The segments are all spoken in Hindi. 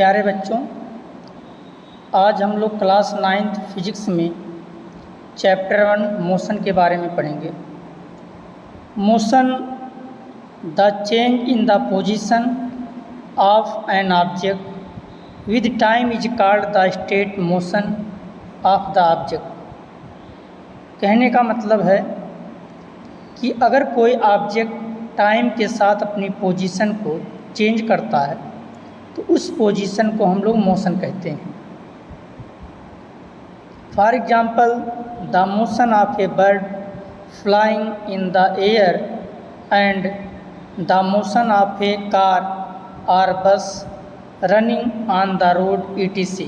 प्यारे बच्चों, आज हम लोग क्लास 9th फिजिक्स में चैप्टर 1 मोशन के बारे में पढ़ेंगे। Motion the change in the position of an object with time is called the state motion of the object. कहने का मतलब है कि अगर कोई ऑब्जेक्ट टाइम के साथ अपनी पोजीशन को चेंज करता है तो उस पोजीशन को हम लोग मोशन कहते हैं। For example, the motion of A bird flying in the air and the motion of A car और बस running on the road etc।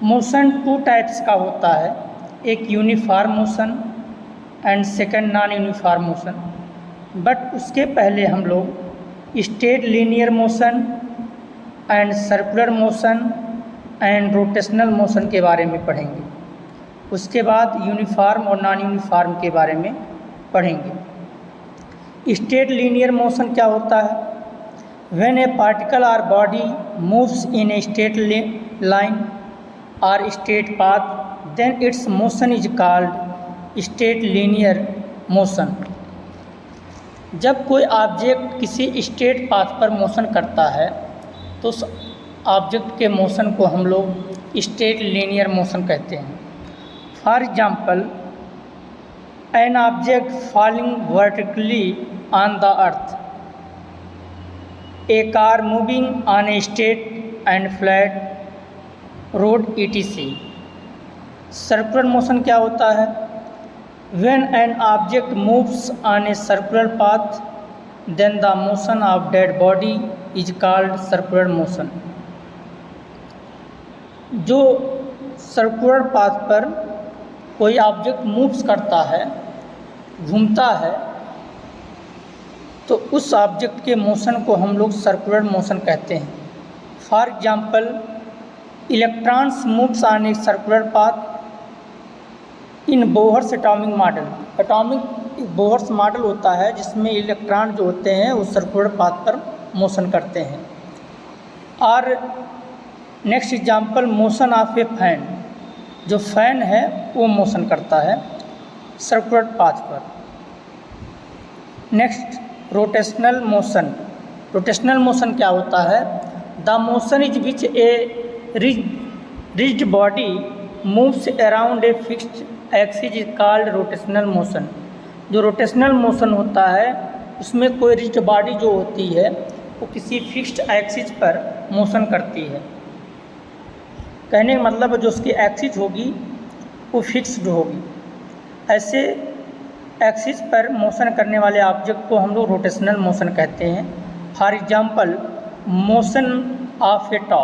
Motion 2 types का होता है, एक uniform motion and second non uniform motion. But उसके पहले हम लोग state linear motion and circular motion and rotational motion के बारे में पढ़ेंगे। उसके बाद यूनिफॉर्म और नॉन यूनिफॉर्म के बारे में पढ़ेंगे। स्टेट लीनियर मोशन क्या होता है? व्हेन ए पार्टिकल और body moves in a straight line और straight path then its motion is called state linear motion. जब कोई ऑब्जेक्ट किसी स्ट्रेट पाथ पर मोशन करता है तो उस ऑब्जेक्ट के मोशन को हम लोग स्ट्रेट लीनियर मोशन कहते हैं। For example, an object falling vertically on the earth, A car moving on a straight and flat road etc। Circular motion क्या होता है? When an object moves on a circular path, then the motion of that body is called circular motion। जो सर्कुलर पाथ पर कोई ऑब्जेक्ट मूव्स करता है, घूमता है, तो उस ऑब्जेक्ट के मोशन को हम लोग सर्कुलर मोशन कहते हैं। For example, electrons moves on a circular path in Bohr's atomic model. Atomic Bohr's model होता है जिसमें इलेक्ट्रॉन जो होते हैं वो सर्कुलर पाथ पर मोशन करते हैं। और next example, motion of A fan, जो फैन है वो मोशन करता है सर्कुलर पाथ पर। Next, rotational motion. Rotational motion क्या होता है? The motion is which a rigid body moves around a fixed axis is called rotational motion. जो रोटेशनल मोशन होता है उसमें कोई रिजिड बॉडी जो होती है वो किसी फिक्स्ड एक्सिस पर मोशन करती है। कहने का मतलब जो उसकी एक्सिस होगी वो फिक्स्ड होगी। ऐसे एक्सिस पर मोशन करने वाले ऑब्जेक्ट को हम लोग रोटेशनल मोशन कहते हैं। For example, motion of A top.